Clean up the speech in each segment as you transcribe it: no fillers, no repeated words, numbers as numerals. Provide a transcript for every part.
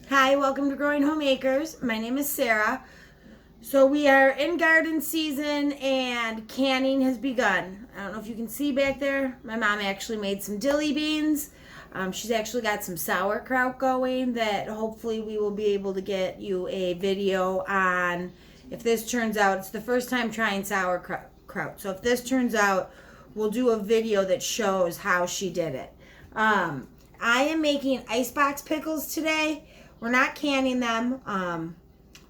Hi, welcome to Growing Homemakers. My name is Sarah. So we are in garden season and canning has begun. I don't know if you can see back there. My mom actually made some dilly beans. She's actually got some sauerkraut going that hopefully we will be able to get you a video on. If this turns out, it's the first time trying sauerkraut. So if this turns out, we'll do a video that shows how she did it. I am making icebox pickles today. We're not canning them.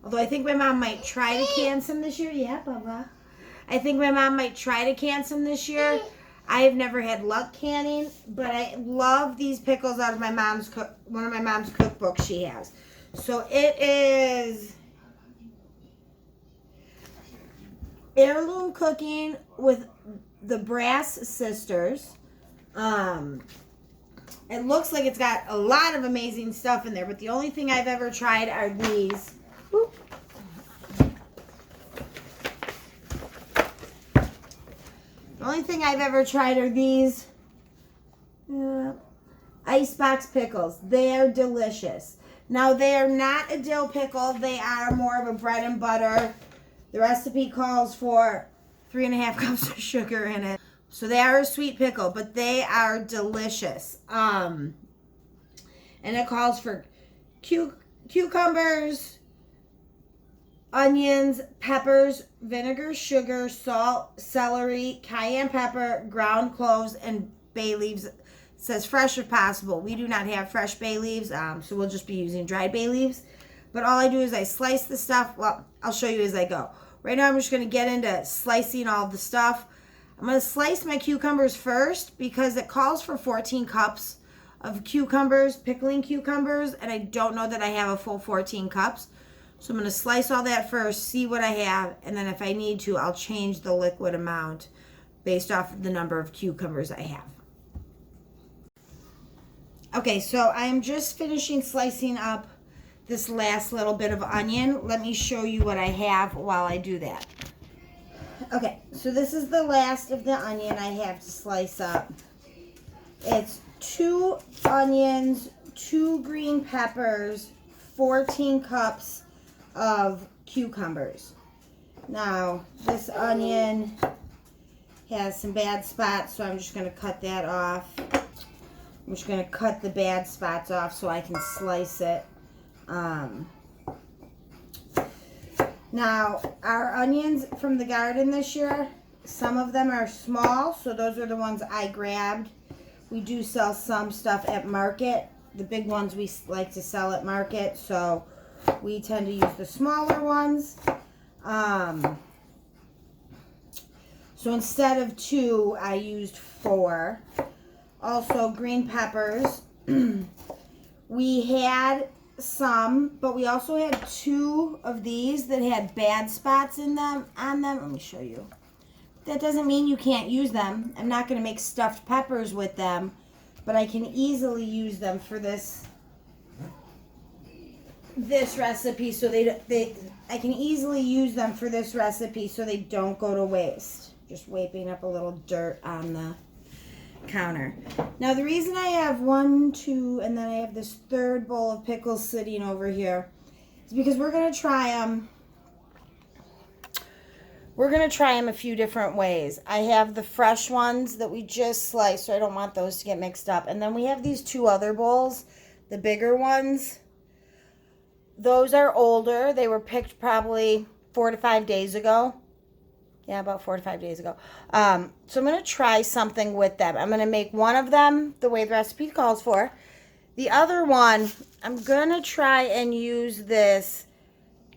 Although I think my mom might try to can some this year. Yeah, Bubba. I think my mom might try to can some this year. I have never had luck canning, but I love these pickles out of one of my mom's cookbooks she has. So it is Heirloom Cooking with the Brass Sisters. It looks like it's got a lot of amazing stuff in there, but the only thing I've ever tried are these. Whoop. The only thing I've ever tried are these Icebox Pickles. They are delicious. Now, they are not a dill pickle. They are more of a bread and butter. The recipe calls for 3.5 cups of sugar in it. So they are a sweet pickle, but they are delicious. And it calls for cucumbers, onions, peppers, vinegar, sugar, salt, celery, cayenne pepper, ground cloves, and bay leaves. It says fresh if possible. We do not have fresh bay leaves, so we'll just be using dried bay leaves. But all I do is I slice the stuff. Well, I'll show you as I go. Right now I'm just going to get into slicing all the stuff. I'm going to slice my cucumbers first because it calls for 14 cups of cucumbers, pickling cucumbers, and I don't know that I have a full 14 cups. So I'm going to slice all that first, see what I have, and then if I need to, I'll change the liquid amount based off of the number of cucumbers I have. Okay, so I'm just finishing slicing up this last little bit of onion. Let me show you what I have while I do that. Okay, so this is the last of the onion I have to slice up. It's 2 onions, 2 green peppers, 14 cups of cucumbers. Now, this onion has some bad spots, so I'm just going to cut that off. I'm just going to cut the bad spots off so I can slice it. Now, our onions from the garden this year, some of them are small, so those are the ones I grabbed. We do sell some stuff at market. The big ones we like to sell at market, so we tend to use the smaller ones. So instead of 2, I used 4. Also, green peppers. We had some, but we also had 2 of these that had bad spots in them on them. Let me show you. That doesn't mean you can't use them. I'm not going to make stuffed peppers with them, but I can easily use them for this recipe. So I can easily use them for this recipe so they don't go to waste. Just wiping up a little dirt on the counter. Now the reason I have 1, 2, and then I have this 3rd bowl of pickles sitting over here is because we're going to try them. We're going to try them a few different ways. I have the fresh ones that we just sliced, so I don't want those to get mixed up. And then we have these 2 other bowls, the bigger ones. Those are older. They were picked probably 4 to 5 days ago. Yeah, about 4 to 5 days ago. So I'm going to try something with them. I'm going to make one of them the way the recipe calls for. The other one, I'm going to try and use this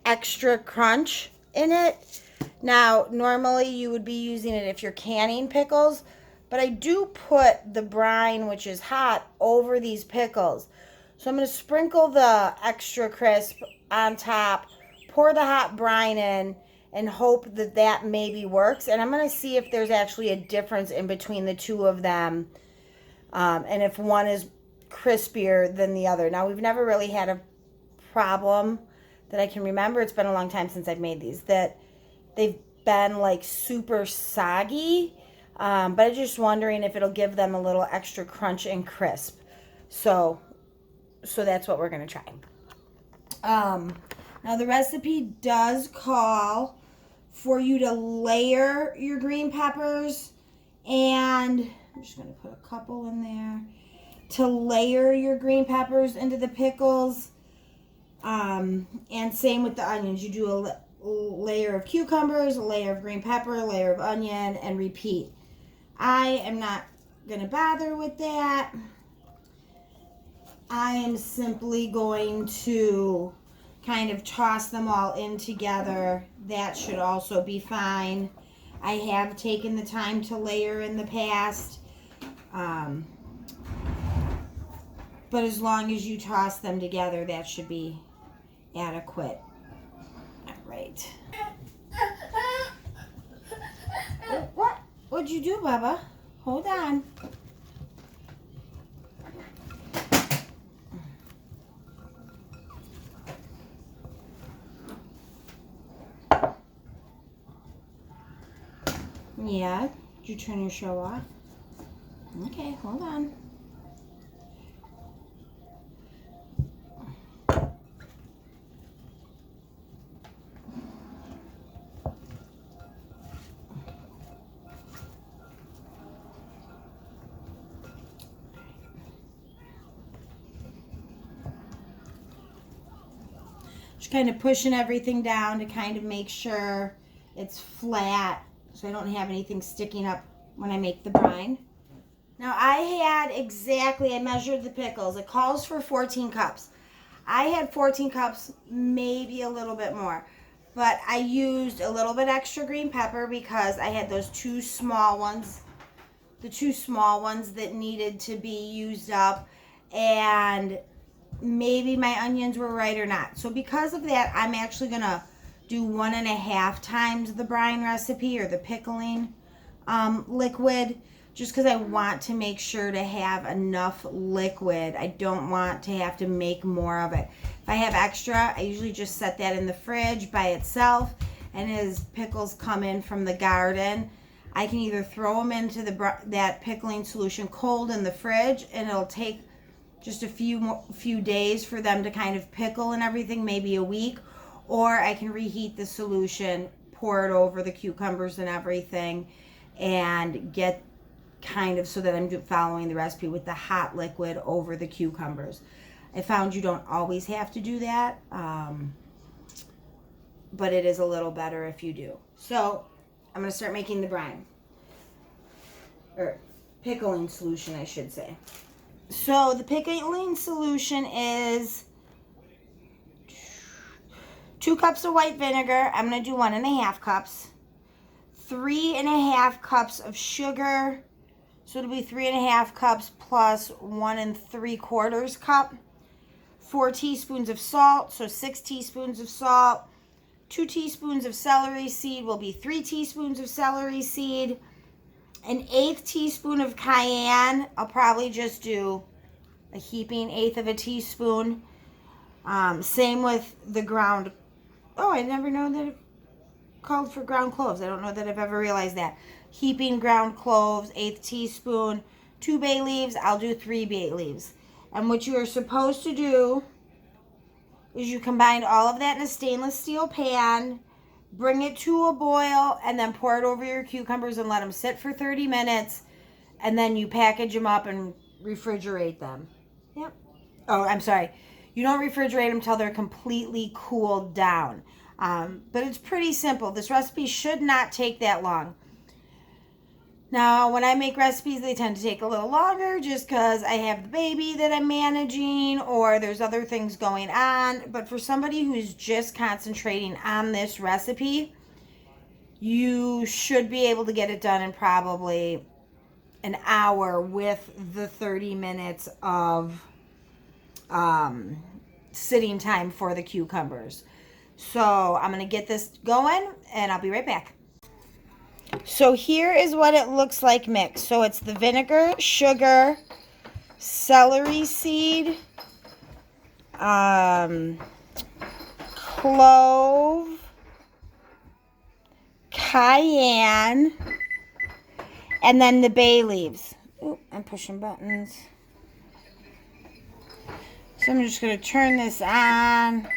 extra crunch in it. Now, normally you would be using it if you're canning pickles, but I do put the brine, which is hot, over these pickles. So I'm going to sprinkle the extra crisp on top, pour the hot brine in, and hope that that maybe works. And I'm going to see if there's actually a difference in between the 2 of them, and if one is crispier than the other. Now, we've never really had a problem that I can remember. It's been a long time since I've made these, that they've been like super soggy, but I'm just wondering if it'll give them a little extra crunch and crisp. So that's what we're going to try. Now the recipe does call for you to layer your green peppers, and I'm just going to put a couple in there, to layer your green peppers into the pickles. And same with the onions. You do a layer of cucumbers, a layer of green pepper, a layer of onion, and repeat. I am not going to bother with that. I am simply going to kind of toss them all in together. That should also be fine. I have taken the time to layer in the past. But as long as you toss them together, that should be adequate. All right. Oh, what? What'd you do, Bubba? Hold on. Yeah, did you turn your show off? Okay, hold on. Just kind of pushing everything down to kind of make sure it's flat, so I don't have anything sticking up when I make the brine. Now I measured the pickles. It calls for 14 cups. I had 14 cups, maybe a little bit more. But I used a little bit extra green pepper because I had those two small ones. The two small ones that needed to be used up. And maybe my onions were right or not. So because of that, I'm actually going to do 1.5 times the brine recipe, or the pickling liquid, just because I want to make sure to have enough liquid. I don't want to have to make more of it. If I have extra, I usually just set that in the fridge by itself, and as pickles come in from the garden, I can either throw them into that pickling solution cold in the fridge, and it'll take just a few days for them to kind of pickle and everything, maybe a week, or I can reheat the solution, pour it over the cucumbers and everything, and get kind of so that I'm following the recipe with the hot liquid over the cucumbers. I found you don't always have to do that, but it is a little better if you do. So I'm going to start making the brine, or pickling solution, I should say. So the pickling solution is 2 cups of white vinegar. I'm going to do 1.5 cups. 3.5 cups of sugar. So it'll be 3.5 cups plus 1 3/4 cup. 4 teaspoons of salt, so 6 teaspoons of salt. 2 teaspoons of celery seed will be 3 teaspoons of celery seed. 1/8 teaspoon of cayenne. I'll probably just do a heaping 1/8 of a teaspoon. Same with the ground. Oh, I never know that it called for ground cloves. I don't know that I've ever realized that. Heaping ground cloves, 1/8 teaspoon. 2 bay leaves. I'll do 3 bay leaves. And what you are supposed to do is you combine all of that in a stainless steel pan, bring it to a boil, and then pour it over your cucumbers and let them sit for 30 minutes. And then you package them up and refrigerate them. Yep. Oh, I'm sorry. You don't refrigerate them until they're completely cooled down. But it's pretty simple. This recipe should not take that long. Now, when I make recipes, they tend to take a little longer just because I have the baby that I'm managing, or there's other things going on. But for somebody who's just concentrating on this recipe, you should be able to get it done in probably an hour with the 30 minutes of sitting time for the cucumbers. So I'm going to get this going, and I'll be right back. So here is what it looks like mixed. So it's the vinegar, sugar, celery seed, clove, cayenne, and then the bay leaves. Oop, I'm pushing buttons. So I'm just going to turn this on.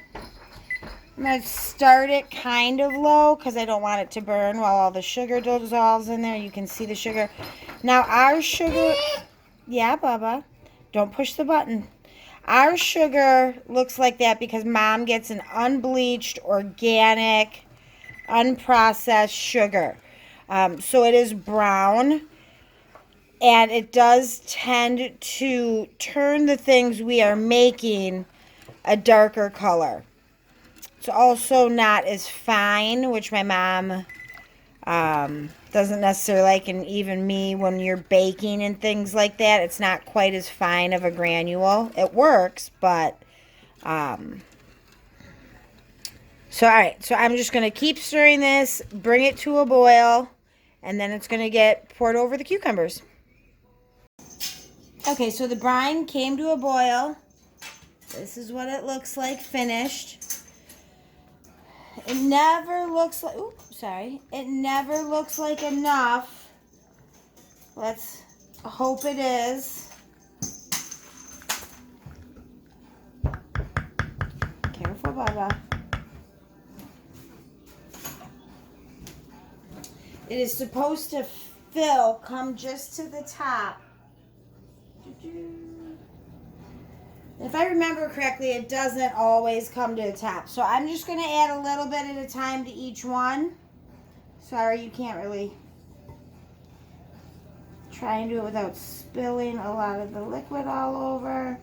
I'm going to start it kind of low because I don't want it to burn while all the sugar dissolves in there. You can see the sugar. Now our sugar, yeah, Bubba, don't push the button. Our sugar looks like that because Mom gets an unbleached, organic, unprocessed sugar. So it is brown, and it does tend to turn the things we are making a darker color. It's also not as fine, which my mom doesn't necessarily like, and even me when you're baking and things like that, it's not quite as fine of a granule. It works, but so all right, so I'm just going to keep stirring this, bring it to a boil, and then it's going to get poured over the cucumbers. Okay, so the brine came to a boil. This is what it looks like finished. It never looks like, oops, sorry. It never looks like enough. Let's hope it is. Careful, Bubba. It is supposed to come just to the top. If I remember correctly, it doesn't always come to the top. So I'm just going to add a little bit at a time to each one. Sorry, you can't really try and do it without spilling a lot of the liquid all over.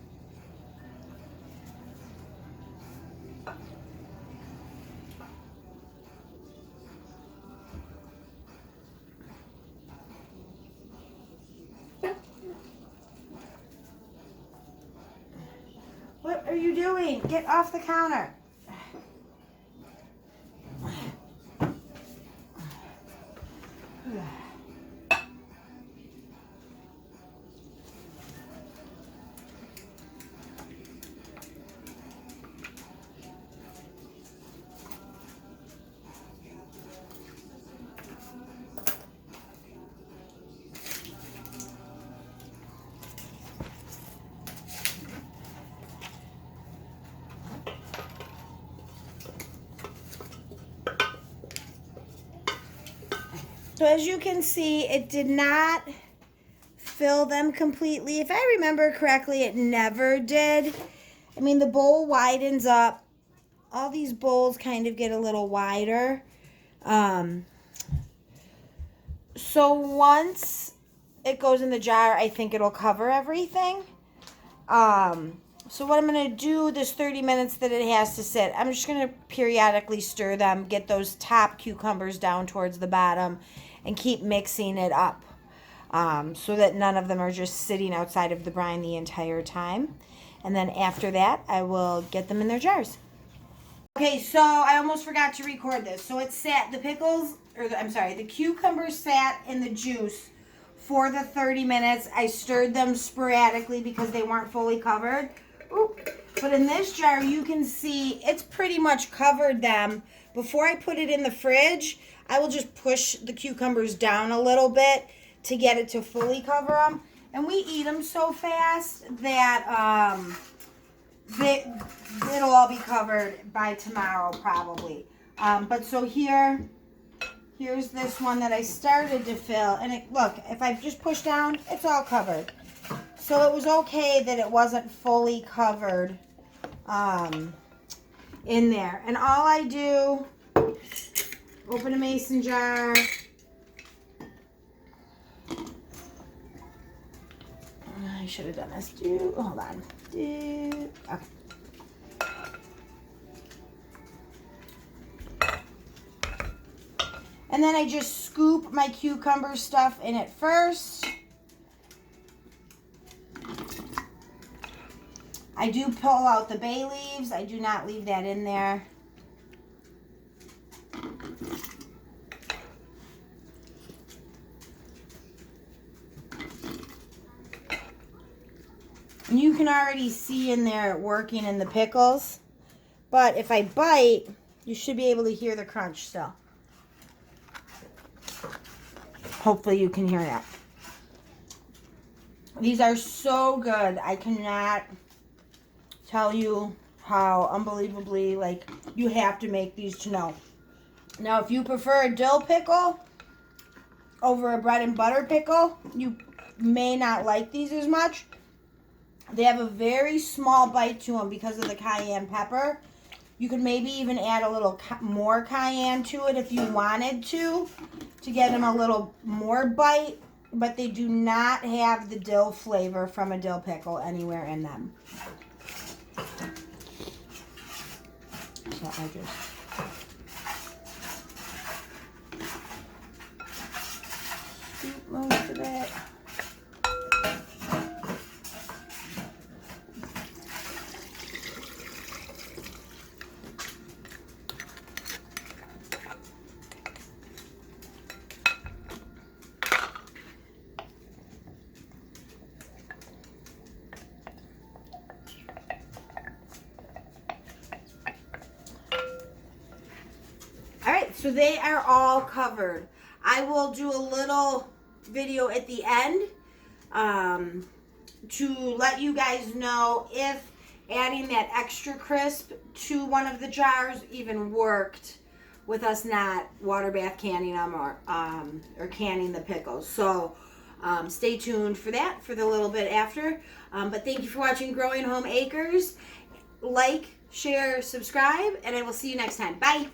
What are you doing? Get off the counter. So as you can see, it did not fill them completely. If I remember correctly, it never did. I mean, the bowl widens up. All these bowls kind of get a little wider. So once it goes in the jar, I think it'll cover everything. So what I'm going to do this 30 minutes that it has to sit, I'm just going to periodically stir them, get those top cucumbers down towards the bottom, and keep mixing it up so that none of them are just sitting outside of the brine the entire time. And then after that, I will get them in their jars. Okay, so I almost forgot to record this. So it sat, the cucumbers sat in the juice for the 30 minutes. I stirred them sporadically because they weren't fully covered. Ooh. But in this jar, you can see it's pretty much covered them. Before I put it in the fridge, I will just push the cucumbers down a little bit to get it to fully cover them. And we eat them so fast that it'll all be covered by tomorrow probably. But so here's this one that I started to fill. And look, if I just push down, it's all covered. So it was okay that it wasn't fully covered in there. And all I do, open a mason jar. I should have done this. Hold on. Okay. And then I just scoop my cucumber stuff in it first. I do pull out the bay leaves. I do not leave that in there. And you can already see in there working in the pickles. But if I bite, you should be able to hear the crunch still. Hopefully you can hear that. These are so good. I cannot tell you how unbelievably, like, you have to make these to know. Now, if you prefer a dill pickle over a bread and butter pickle, you may not like these as much. They have a very small bite to them because of the cayenne pepper. You could maybe even add a little more cayenne to it if you wanted to get them a little more bite, but they do not have the dill flavor from a dill pickle anywhere in them. So I just scoop most of it. So they are all covered. I will do a little video at the end to let you guys know if adding that extra crisp to one of the jars even worked with us not water bath canning them or canning the pickles. So stay tuned for that for the little bit after. But thank you for watching Growing Home Acres. Like, share, subscribe, and I will see you next time. Bye.